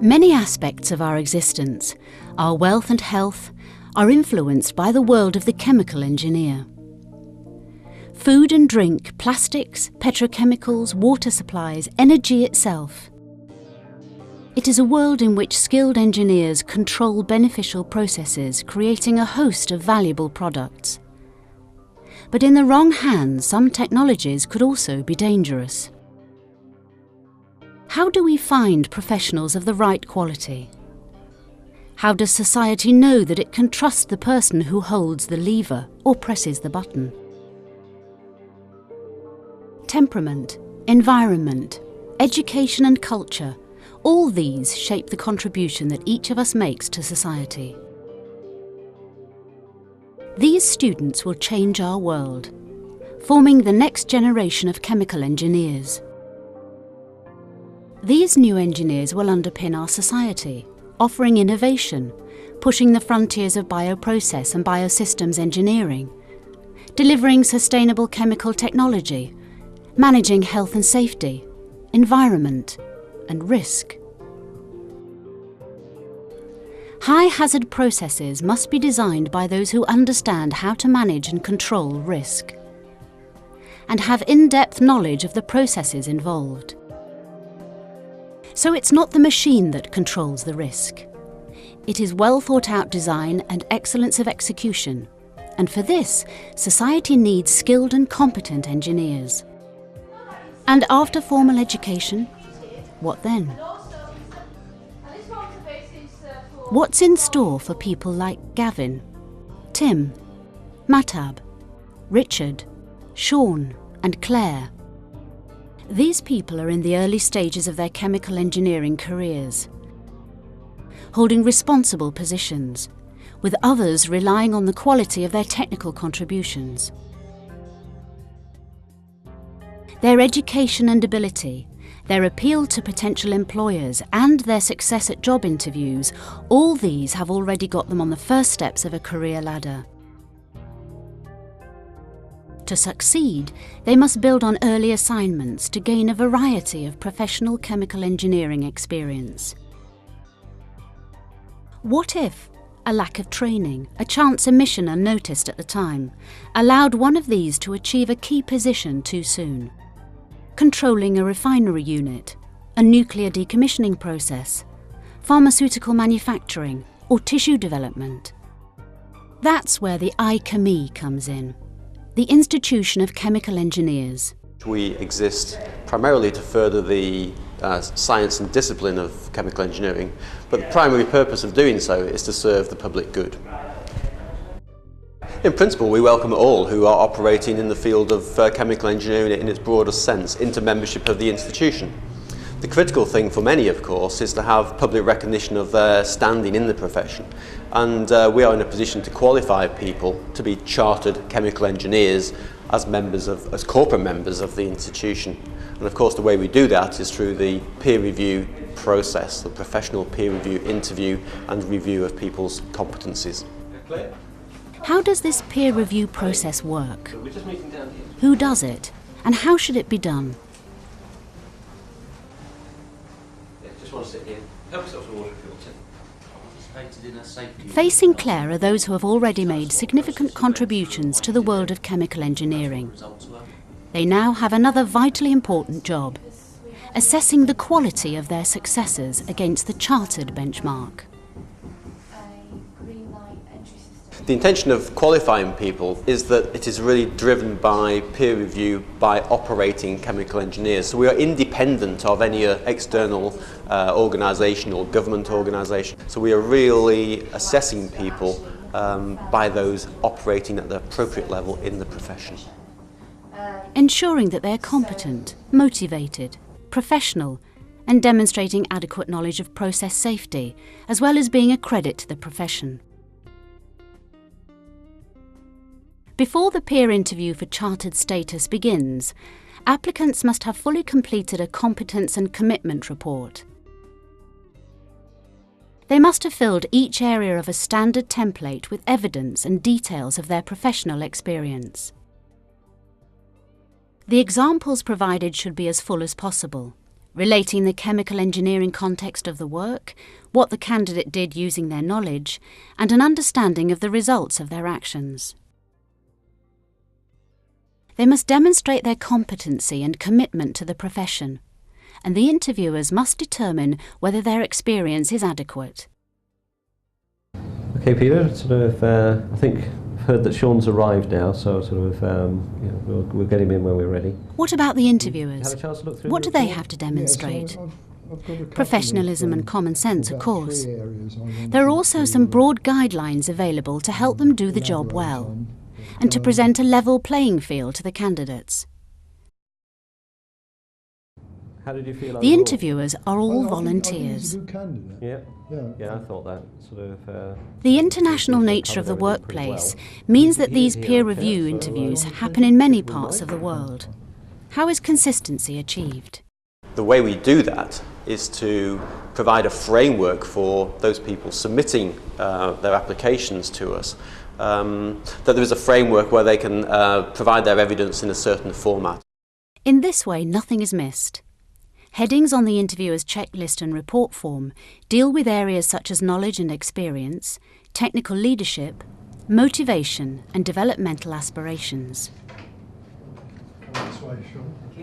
Many aspects of our existence, our wealth and health, are influenced by the world of the chemical engineer. Food and drink, plastics, petrochemicals, water supplies, energy itself. It is a world in which skilled engineers control beneficial processes, creating a host of valuable products. But in the wrong hands, some technologies could also be dangerous. How do we find professionals of the right quality? How does society know that it can trust the person who holds the lever or presses the button? Temperament, environment, education and culture, all these shape the contribution that each of us makes to society. These students will change our world, forming the next generation of chemical engineers. These new engineers will underpin our society, offering innovation, pushing the frontiers of bioprocess and biosystems engineering, delivering sustainable chemical technology, managing health and safety, environment, and risk. High-hazard processes must be designed by those who understand how to manage and control risk, and have in-depth knowledge of the processes involved. So it's not the machine that controls the risk. It is well-thought-out design and excellence of execution, and for this, society needs skilled and competent engineers. And after formal education, what then? What's in store for people like Gavin, Tim, Mahtab, Richard, Sean and Claire? These people are in the early stages of their chemical engineering careers, holding responsible positions, with others relying on the quality of their technical contributions. Their education and ability, their appeal to potential employers and their success at job interviews, all these have already got them on the first steps of a career ladder. To succeed, they must build on early assignments to gain a variety of professional chemical engineering experience. What if a lack of training, a chance omission unnoticed at the time, allowed one of these to achieve a key position too soon? Controlling a refinery unit, a nuclear decommissioning process, pharmaceutical manufacturing, or tissue development. That's where the Icheme comes in, the Institution of Chemical Engineers. We exist primarily to further the science and discipline of chemical engineering, but the primary purpose of doing so is to serve the public good. In principle, we welcome all who are operating in the field of chemical engineering in its broadest sense into membership of the institution. The critical thing for many, of course, is to have public recognition of their standing in the profession, and we are in a position to qualify people to be chartered chemical engineers as corporate members of the institution. And of course the way we do that is through the peer review process, the professional peer review interview and review of people's competencies. How does this peer review process work? Who does it, and how should it be done? Facing Claire are those who have already made significant contributions to the world of chemical engineering. They now have another vitally important job, assessing the quality of their successors against the chartered benchmark. The intention of qualifying people is that it is really driven by peer review by operating chemical engineers. So we are independent of any external organisation or government organisation. So we are really assessing people by those operating at the appropriate level in the profession. Ensuring that they are competent, motivated, professional, and demonstrating adequate knowledge of process safety, as well as being a credit to the profession. Before the peer interview for chartered status begins, applicants must have fully completed a competence and commitment report. They must have filled each area of a standard template with evidence and details of their professional experience. The examples provided should be as full as possible, relating the chemical engineering context of the work, what the candidate did using their knowledge, and an understanding of the results of their actions. They must demonstrate their competency and commitment to the profession, and the interviewers must determine whether their experience is adequate. Okay, Peter, I think I've heard that Sean's arrived now, so we'll get him in when we're ready. What about the interviewers? Have a chance to look through What the do they report? have to demonstrate? I've got a couple Professionalism of, and common sense, of about course. 3 areas I want There are to also some broad guidelines available to help them do the job elaborate well, on. and to present a level playing field to the candidates. How did you feel The overall? interviewers are all I think he's volunteers. a good candidate. Yeah, I thought that. The international nature of the workplace means that these peer review interviews happen in many parts of the world. How is consistency achieved? The way we do that is to provide a framework for those people submitting their applications to us, that there is a framework where they can provide their evidence in a certain format. In this way, nothing is missed. Headings on the interviewer's checklist and report form deal with areas such as knowledge and experience, technical leadership, motivation and developmental aspirations.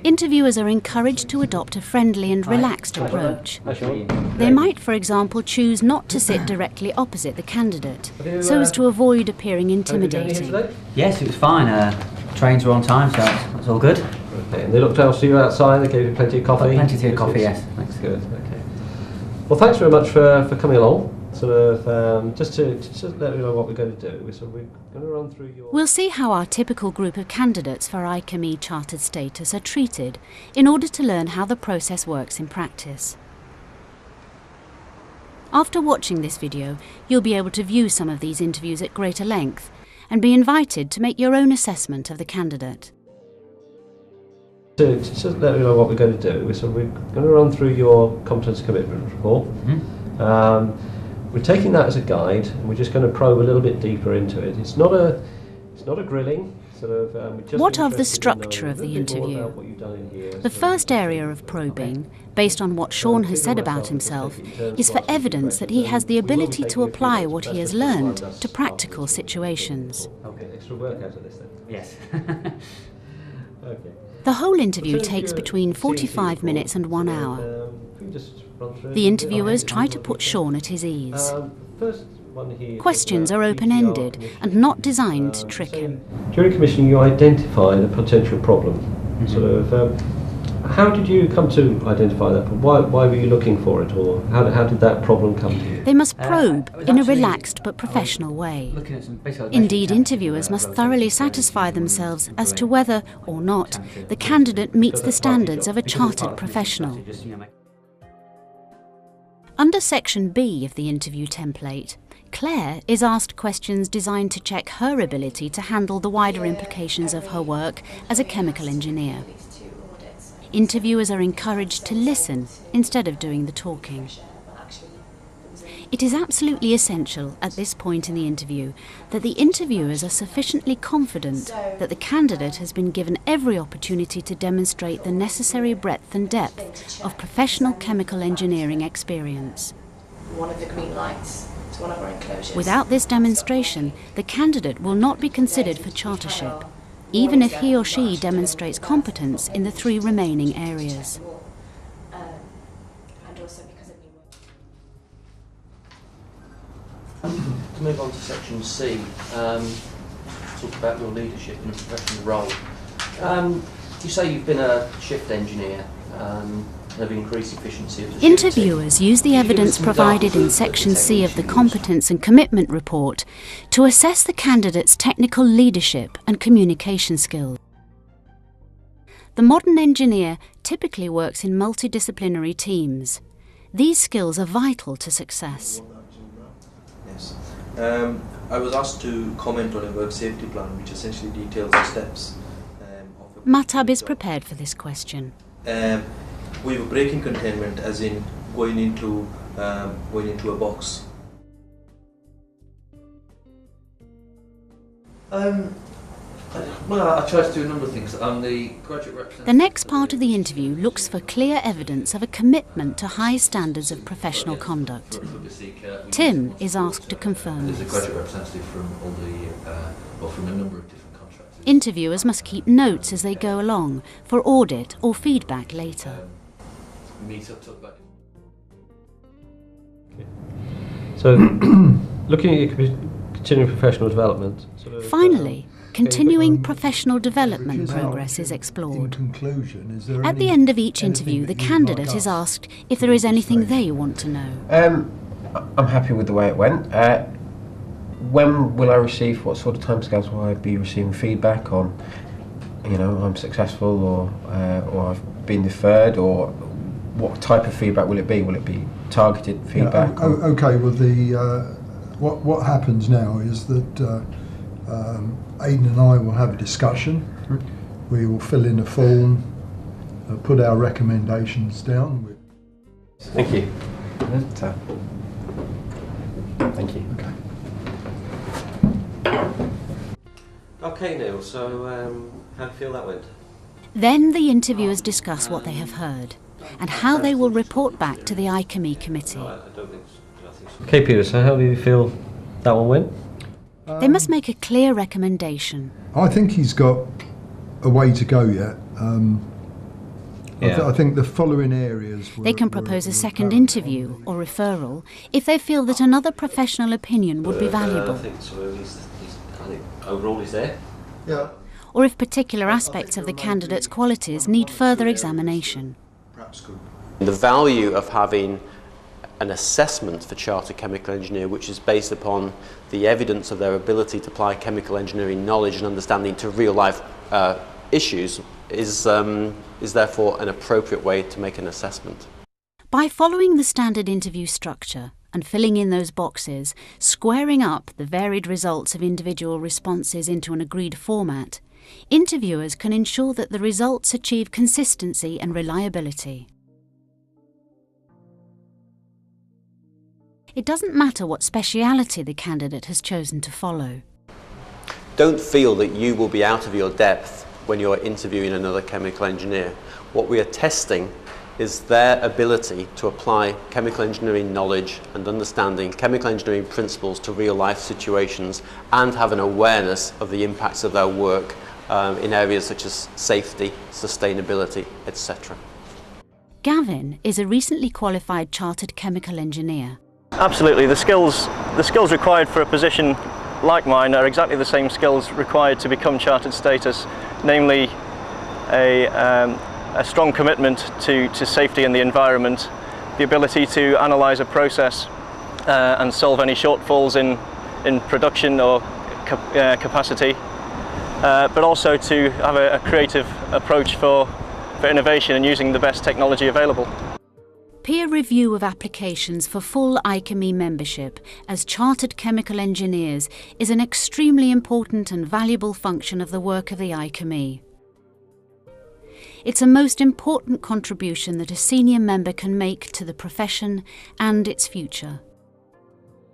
Interviewers are encouraged to adopt a friendly and relaxed approach. They might, for example, choose not to sit directly opposite the candidate, so as to avoid appearing intimidating. Yes, it was fine. Trains were on time, so it's all good. Okay, and they looked after you outside, they gave you plenty of coffee? Plenty of tea and coffee, yes. Thanks. Good, okay. Well, thanks very much for coming along. Just to let you know what we're going to do, we're going to run through your... We'll see how our typical group of candidates for Icheme chartered status are treated in order to learn how the process works in practice. After watching this video, you'll be able to view some of these interviews at greater length and be invited to make your own assessment of the candidate. Just to let you know what we're going to do, we're going to run through your competence commitment report. We're taking that as a guide, and we're just going to probe a little bit deeper into it. It's not a grilling. What of the structure of the interview? The first area of probing, based on what Sean has said about himself, is for evidence that he has the ability to apply what he has learned to practical situations. Okay, extra work out of this then? Yes. Okay. The whole interview takes between 45 minutes and 1 hour. The interviewers try to put Sean at his ease. Questions are open-ended and not designed to trick him. During commissioning, you identify the potential problem. How did you come to identify that problem? Why were you looking for it, or how did that problem come to you? They must probe in a relaxed but professional way. Indeed, interviewers must thoroughly satisfy themselves as to whether or not the candidate meets the standards of a chartered professional. Under Section B of the interview template, Claire is asked questions designed to check her ability to handle the wider implications of her work as a chemical engineer. Interviewers are encouraged to listen instead of doing the talking. It is absolutely essential at this point in the interview that the interviewers are sufficiently confident that the candidate has been given every opportunity to demonstrate the necessary breadth and depth of professional chemical engineering experience. One of the green lights to one of our enclosures. Without this demonstration, the candidate will not be considered for chartership, even if he or she demonstrates competence in the 3 remaining areas. To move on to Section C, talk about your leadership in a professional role. You say you've been a shift engineer and have increased efficiency of the shift team. Interviewers use the evidence provided in Section C of the Competence and Commitment Report to assess the candidate's technical leadership and communication skills. The modern engineer typically works in multidisciplinary teams. These skills are vital to success. Yes. I was asked to comment on a work safety plan which essentially details the steps of a... Mahtab is prepared for this question. We were breaking containment as in going into a box. I Well, I try to do a number of things. I'm the graduate representative. The next part of the interview looks for clear evidence of a commitment to high standards of professional conduct. Tim is asked to confirm There's a this. graduate representative from all the, from a number of different contractors. Interviewers must keep notes as they go along for audit or feedback later. Meet up, talk about. So, looking at your continuing professional development. Finally, continuing professional development progress is In explored. conclusion, is there At the end of each interview, the candidate is asked if there is anything they want to know. I'm happy with the way it went. When will I receive, what sort of timescales will I be receiving feedback on, you know, I'm successful or I've been deferred, or what type of feedback will it be? Will it be targeted feedback? Yeah, okay, well, what happens now is that Aidan and I will have a discussion. We will fill in a form, put our recommendations down. Thank you. Thank you. Okay. Okay, Neil, so how do you feel that went? Then the interviewers discuss what they have heard and how they will report back to the Icheme committee. I don't think so. Okay, Peter, so how do you feel that one went? They must make a clear recommendation. I think he's got a way to go yet. I think the following areas... They can propose a second interview or referral if they feel that another professional opinion would be I valuable, think so. I think overall he's there. Yeah. or if particular aspects of the candidate's qualities need further examination. Perhaps good. The value of having an assessment for chartered chemical engineer which is based upon the evidence of their ability to apply chemical engineering knowledge and understanding to real life issues is therefore an appropriate way to make an assessment. By following the standard interview structure and filling in those boxes, squaring up the varied results of individual responses into an agreed format, interviewers can ensure that the results achieve consistency and reliability. It doesn't matter what speciality the candidate has chosen to follow. Don't feel that you will be out of your depth when you're interviewing another chemical engineer. What we are testing is their ability to apply chemical engineering knowledge and understanding chemical engineering principles to real life situations and have an awareness of the impacts of their work in areas such as safety, sustainability, etc. Gavin is a recently qualified chartered chemical engineer. Absolutely, the skills required for a position like mine are exactly the same skills required to become chartered status, namely a strong commitment to safety and the environment, the ability to analyse a process and solve any shortfalls in production or capacity, but also to have a creative approach for innovation and using the best technology available. Peer review of applications for full Icheme membership as chartered chemical engineers is an extremely important and valuable function of the work of the Icheme. It's a most important contribution that a senior member can make to the profession and its future.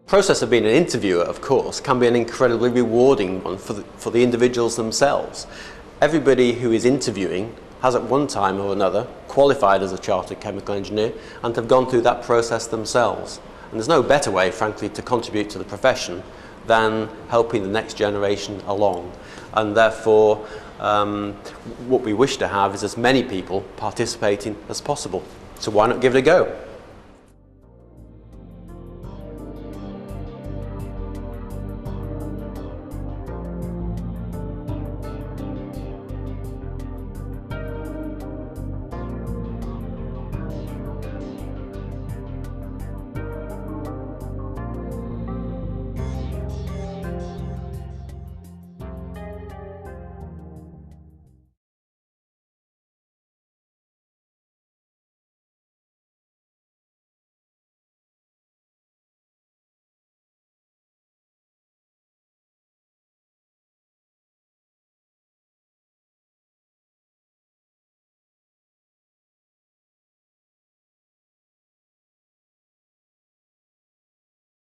The process of being an interviewer, of course, can be an incredibly rewarding one for the individuals themselves. Everybody who is interviewing has at one time or another qualified as a chartered chemical engineer and have gone through that process themselves. And there's no better way, frankly, to contribute to the profession than helping the next generation along. And therefore, what we wish to have is as many people participating as possible. So why not give it a go?